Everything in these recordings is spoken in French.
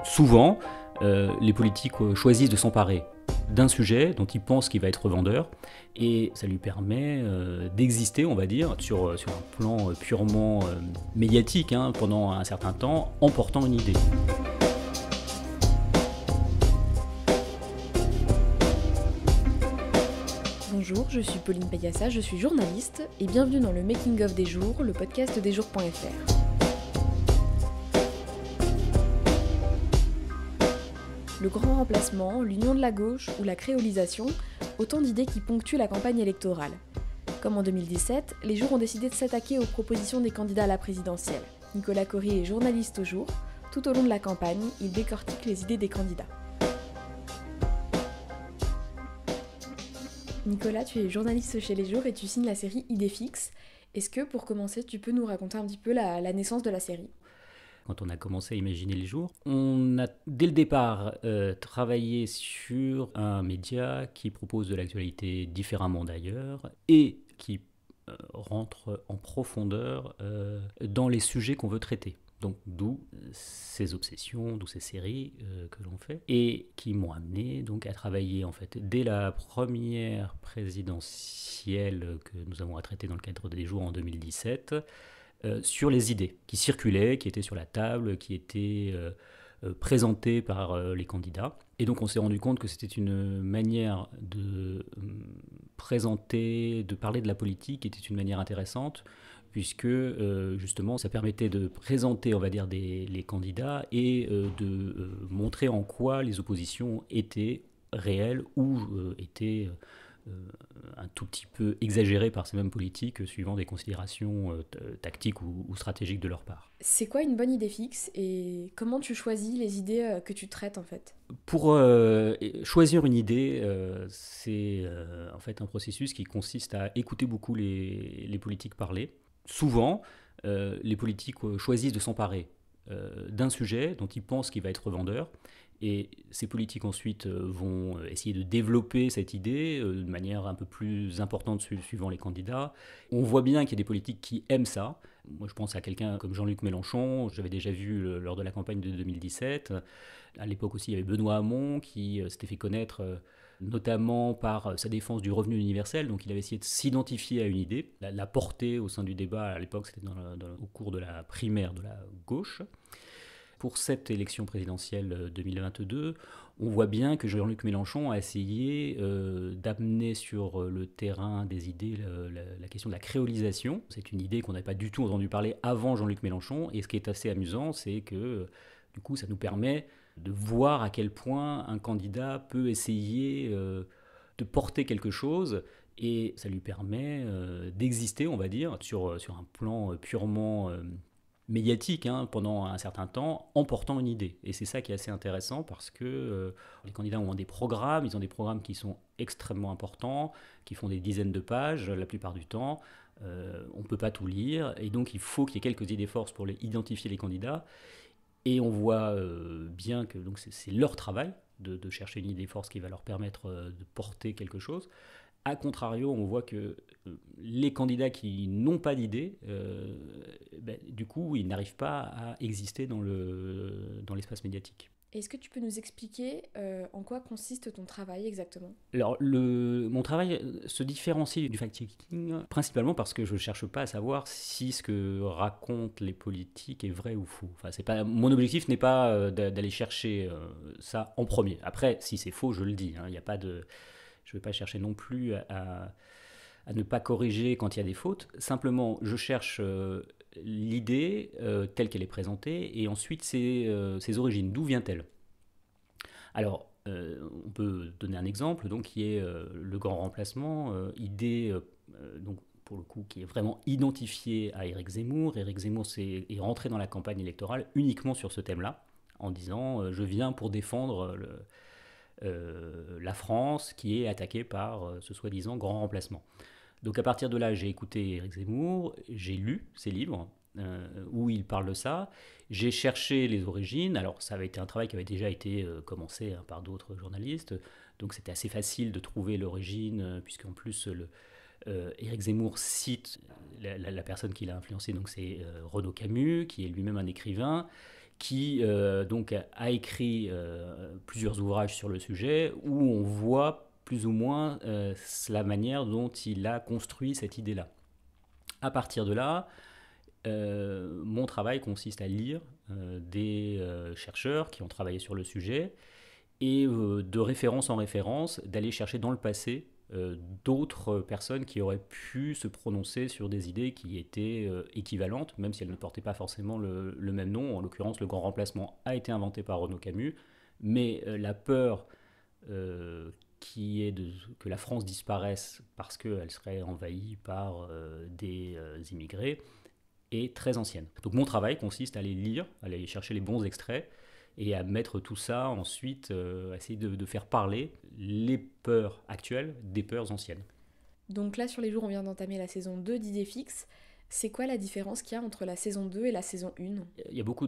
Souvent, les politiques choisissent de s'emparer d'un sujet dont ils pensent qu'il va être vendeur, et ça lui permet d'exister, on va dire, sur un plan purement médiatique, pendant un certain temps, en portant une idée. Bonjour, je suis Pauline Payassa, je suis journaliste et bienvenue dans le Making of des jours, le podcast desjours.fr. Le grand remplacement, l'union de la gauche ou la créolisation, autant d'idées qui ponctuent la campagne électorale. Comme en 2017, les jours ont décidé de s'attaquer aux propositions des candidats à la présidentielle. Nicolas Cory est journaliste au jour. Tout au long de la campagne, il décortique les idées des candidats. Nicolas, tu es journaliste chez Les Jours et tu signes la série Idées fixes. Est-ce que, pour commencer, tu peux nous raconter un petit peu la naissance de la série ? Quand on a commencé à imaginer les jours, on a dès le départ travaillé sur un média qui propose de l'actualité différemment d'ailleurs et qui rentre en profondeur dans les sujets qu'on veut traiter. Donc d'où ces obsessions, d'où ces séries que l'on fait et qui m'ont amené donc à travailler en fait dès la première présidentielle que nous avons à traiter dans le cadre des jours en 2017 sur les idées qui circulaient, qui étaient sur la table, qui étaient présentées par les candidats. Et donc on s'est rendu compte que c'était une manière de présenter, de parler de la politique, qui était une manière intéressante, puisque justement ça permettait de présenter, on va dire, les candidats et de montrer en quoi les oppositions étaient réelles ou étaient un tout petit peu exagérées par ces mêmes politiques suivant des considérations tactiques ou stratégiques de leur part. C'est quoi une bonne idée fixe et comment tu choisis les idées que tu traites en fait ? Pour choisir une idée, c'est en fait un processus qui consiste à écouter beaucoup les politiques parler. Souvent, les politiques choisissent de s'emparer d'un sujet dont ils pensent qu'il va être vendeur. Et ces politiques ensuite vont essayer de développer cette idée de manière un peu plus importante suivant les candidats. On voit bien qu'il y a des politiques qui aiment ça. Moi, je pense à quelqu'un comme Jean-Luc Mélenchon, j'avais déjà vu lors de la campagne de 2017. À l'époque aussi, il y avait Benoît Hamon qui s'était fait connaître notamment par sa défense du revenu universel. Donc il avait essayé de s'identifier à une idée, la porter au sein du débat. À l'époque, c'était au cours de la primaire de la gauche. Pour cette élection présidentielle 2022, on voit bien que Jean-Luc Mélenchon a essayé d'amener sur le terrain des idées la question de la créolisation. C'est une idée qu'on n'avait pas du tout entendu parler avant Jean-Luc Mélenchon. Et ce qui est assez amusant, c'est que du coup, ça nous permet de voir à quel point un candidat peut essayer de porter quelque chose. Et ça lui permet d'exister, on va dire, sur un plan purement médiatique pendant un certain temps en portant une idée. Et c'est ça qui est assez intéressant parce que les candidats ont des programmes, ils ont des programmes qui sont extrêmement importants, qui font des dizaines de pages la plupart du temps. On ne peut pas tout lire et donc il faut qu'il y ait quelques idées forces pour identifier les candidats. Et on voit bien que donc c'est leur travail de chercher une idée force qui va leur permettre de porter quelque chose. A contrario, on voit que les candidats qui n'ont pas d'idée, du coup, ils n'arrivent pas à exister dans l'espace médiatique. Est-ce que tu peux nous expliquer en quoi consiste ton travail exactement ? Alors, mon travail se différencie du fact-checking principalement parce que je ne cherche pas à savoir si ce que racontent les politiques est vrai ou faux. Enfin, mon objectif n'est pas d'aller chercher ça en premier. Après, si c'est faux, je le dis. Il n'y a pas de... Je ne vais pas chercher non plus à ne pas corriger quand il y a des fautes. Simplement, je cherche l'idée telle qu'elle est présentée et ensuite ses origines. D'où vient-elle ? Alors, on peut donner un exemple donc, qui est le grand remplacement, idée donc, pour le coup qui est vraiment identifiée à Éric Zemmour. Éric Zemmour est rentré dans la campagne électorale uniquement sur ce thème-là, en disant je viens pour défendre la France qui est attaquée par ce soi-disant grand remplacement. Donc à partir de là, j'ai écouté Éric Zemmour, j'ai lu ses livres où il parle de ça, j'ai cherché les origines, alors ça avait été un travail qui avait déjà été commencé par d'autres journalistes, donc c'était assez facile de trouver l'origine, puisqu'en plus Éric Zemmour cite la personne qui l'a influencé, donc c'est Renaud Camus, qui est lui-même un écrivain, qui donc a écrit plusieurs ouvrages sur le sujet où on voit plus ou moins la manière dont il a construit cette idée-là. À partir de là, mon travail consiste à lire des chercheurs qui ont travaillé sur le sujet et de référence en référence, d'aller chercher dans le passé d'autres personnes qui auraient pu se prononcer sur des idées qui étaient équivalentes, même si elles ne portaient pas forcément le même nom. En l'occurrence, le grand remplacement a été inventé par Renaud Camus, mais la peur qui est que la France disparaisse parce qu'elle serait envahie par des immigrés est très ancienne. Donc mon travail consiste à aller lire, à aller chercher les bons extraits, et à mettre tout ça ensuite, à essayer de faire parler les peurs actuelles des peurs anciennes. Donc là, sur les jours, on vient d'entamer la saison 2 d'Idées fixes. C'est quoi la différence qu'il y a entre la saison 2 et la saison 1 ? Il y a beaucoup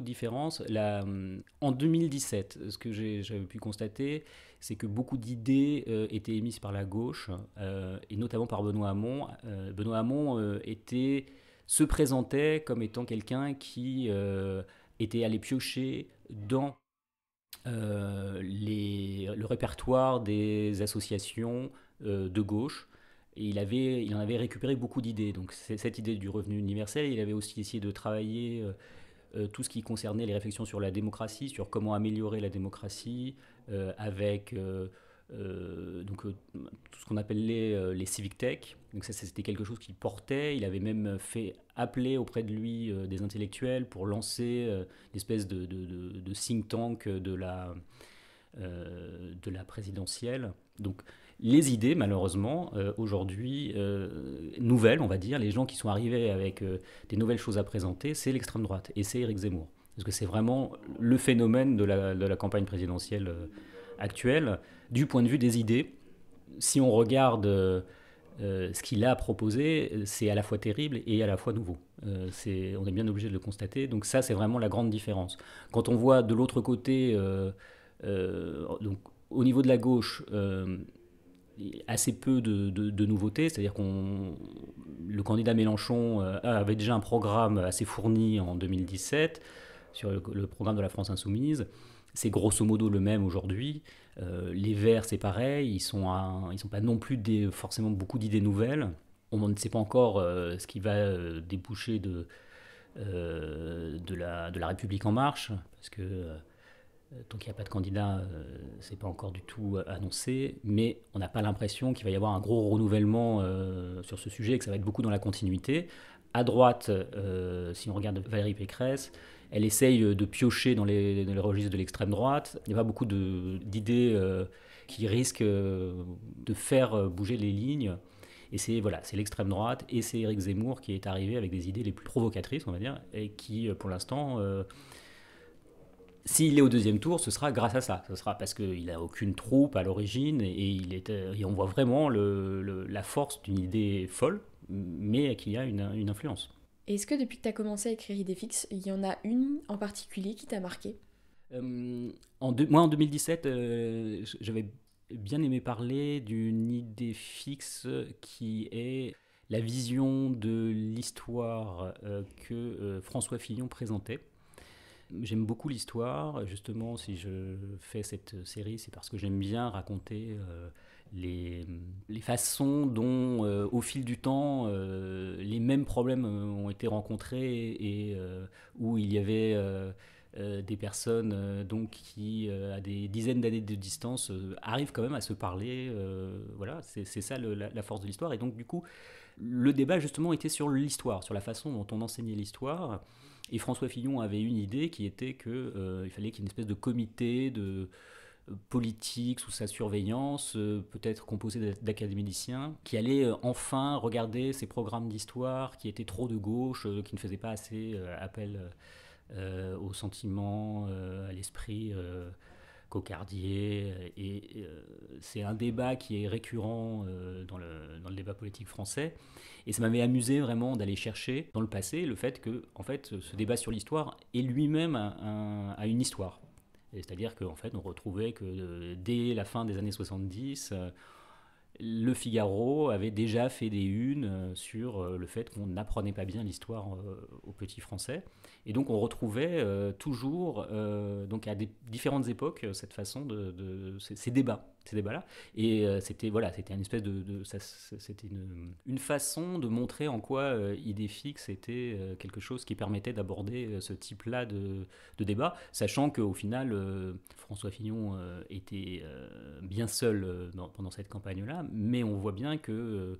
de différences. En 2017, ce que j'avais pu constater, c'est que beaucoup d'idées étaient émises par la gauche, et notamment par Benoît Hamon. Benoît Hamon se présentait comme étant quelqu'un qui était allé piocher dans le répertoire des associations de gauche, et il en avait récupéré beaucoup d'idées. Donc cette idée du revenu universel, il avait aussi essayé de travailler tout ce qui concernait les réflexions sur la démocratie, sur comment améliorer la démocratie, avec tout ce qu'on appelait les civic tech. Donc ça, c'était quelque chose qu'il portait. Il avait même fait appeler auprès de lui des intellectuels pour lancer une espèce de think tank de la présidentielle. Donc les idées, malheureusement, aujourd'hui, nouvelles, on va dire, les gens qui sont arrivés avec des nouvelles choses à présenter, c'est l'extrême droite et c'est Éric Zemmour. Parce que c'est vraiment le phénomène de la campagne présidentielle actuelle, du point de vue des idées. Si on regarde ce qu'il a proposé, c'est à la fois terrible et à la fois nouveau. On est bien obligé de le constater. Donc ça, c'est vraiment la grande différence. Quand on voit de l'autre côté, donc, au niveau de la gauche, assez peu de nouveautés, c'est-à-dire le candidat Mélenchon avait déjà un programme assez fourni en 2017 sur le programme de la France Insoumise. C'est grosso modo le même aujourd'hui. Les Verts, c'est pareil, ils sont pas non plus forcément beaucoup d'idées nouvelles. On ne sait pas encore ce qui va déboucher de la République en marche, parce que tant qu'il n'y a pas de candidat, c'est pas encore du tout annoncé, mais on n'a pas l'impression qu'il va y avoir un gros renouvellement sur ce sujet, et que ça va être beaucoup dans la continuité. À droite, si on regarde Valérie Pécresse, elle essaye de piocher dans les registres de l'extrême droite. Il y a pas beaucoup d'idées qui risquent de faire bouger les lignes. Et c'est l'extrême droite et c'est Éric Zemmour qui est arrivé avec des idées les plus provocatrices, on va dire, et qui, pour l'instant, s'il est au deuxième tour, ce sera grâce à ça. Ce sera parce qu'il n'a aucune troupe à l'origine et on voit vraiment la force d'une idée folle, mais qui a une influence. Est-ce que depuis que tu as commencé à écrire Idées fixes, il y en a une en particulier qui t'a marqué ? Moi, en 2017, j'avais bien aimé parler d'une idée fixe qui est la vision de l'histoire que François Fillon présentait. J'aime beaucoup l'histoire. Justement, si je fais cette série, c'est parce que j'aime bien raconter les façons dont, au fil du temps, les mêmes problèmes ont été rencontrés et où il y avait des personnes donc qui, à des dizaines d'années de distance, arrivent quand même à se parler. Voilà, c'est ça la force de l'histoire. Et donc, du coup, le débat, justement, était sur l'histoire, sur la façon dont on enseignait l'histoire. Et François Fillon avait une idée qui était qu'il fallait qu'il y ait une espèce de comité de politique sous sa surveillance, peut-être composé d'académiciens, qui allait enfin regarder ces programmes d'histoire qui étaient trop de gauche, qui ne faisaient pas assez appel au sentiment, à l'esprit cocardier. Et c'est un débat qui est récurrent dans le débat politique français. Et ça m'avait amusé vraiment d'aller chercher dans le passé le fait que en fait, ce débat sur l'histoire est lui-même a une histoire. C'est-à-dire qu'en fait, on retrouvait que dès la fin des années 70, Le Figaro avait déjà fait des unes sur le fait qu'on n'apprenait pas bien l'histoire aux petits Français. Et donc on retrouvait toujours, donc à différentes époques, cette façon ces débats-là. Et c'était une espèce c'était une façon de montrer en quoi Idéfix était quelque chose qui permettait d'aborder ce type-là de débat, sachant qu'au final, François Fillon était bien seul pendant cette campagne-là, mais on voit bien que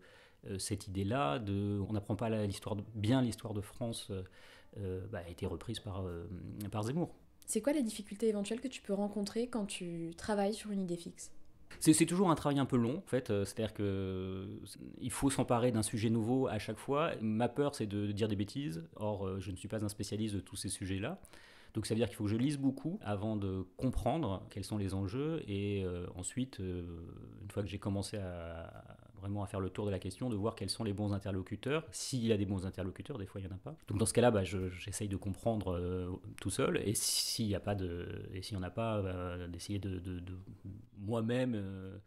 cette idée-là, on n'apprend pas l'histoire de France, a été reprise par Zemmour. C'est quoi les difficultés éventuelles que tu peux rencontrer quand tu travailles sur une idée fixe ? C'est toujours un travail un peu long, en fait. C'est-à-dire qu'il faut s'emparer d'un sujet nouveau à chaque fois. Ma peur, c'est de dire des bêtises. Or, je ne suis pas un spécialiste de tous ces sujets-là. Donc ça veut dire qu'il faut que je lise beaucoup avant de comprendre quels sont les enjeux. Et ensuite, une fois que j'ai commencé vraiment à faire le tour de la question, de voir quels sont les bons interlocuteurs. S'il y a des bons interlocuteurs, des fois il n'y en a pas. Donc dans ce cas-là, j'essaye de comprendre tout seul. Et s'il n'y en a pas, d'essayer de moi-même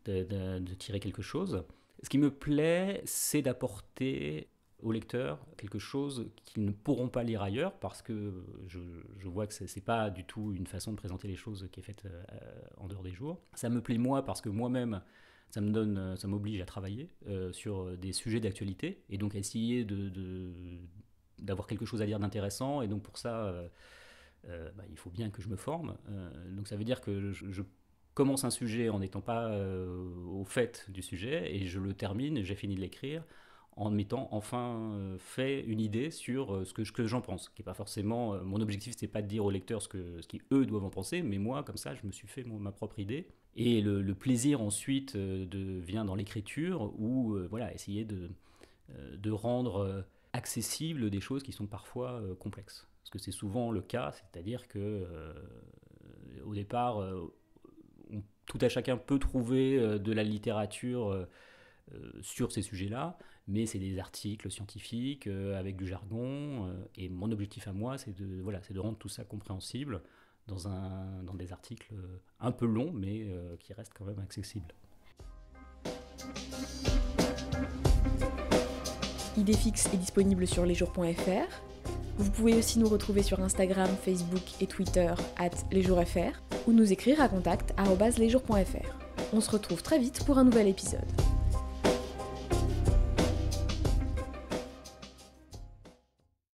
de tirer quelque chose. Ce qui me plaît, c'est d'apporter aux lecteurs quelque chose qu'ils ne pourront pas lire ailleurs, parce que je vois que c'est pas du tout une façon de présenter les choses qui est faite en dehors des jours. Ça me plaît moi parce que moi-même ça m'oblige à travailler sur des sujets d'actualité, et donc à essayer d'avoir quelque chose à dire d'intéressant, et donc pour ça il faut bien que je me forme. Donc ça veut dire que je commence un sujet en n'étant pas au fait du sujet, et je le termine, j'ai fini de l'écrire en m'étant enfin fait une idée sur ce que j'en pense, qui n'est pas forcément... mon objectif, c'est pas de dire aux lecteurs ce qu'eux doivent en penser, mais moi, comme ça, je me suis fait ma propre idée. Et le plaisir ensuite vient dans l'écriture, où essayer de rendre accessibles des choses qui sont parfois complexes. Parce que c'est souvent le cas, c'est-à-dire que au départ, tout à chacun peut trouver de la littérature sur ces sujets-là, mais c'est des articles scientifiques avec du jargon, et mon objectif à moi, c'est de rendre tout ça compréhensible dans des articles un peu longs, mais qui restent quand même accessibles. Idéfix est disponible sur lesjours.fr. Vous pouvez aussi nous retrouver sur Instagram, Facebook et Twitter @lesjoursfr, ou nous écrire à contact@lesjours.fr. On se retrouve très vite pour un nouvel épisode.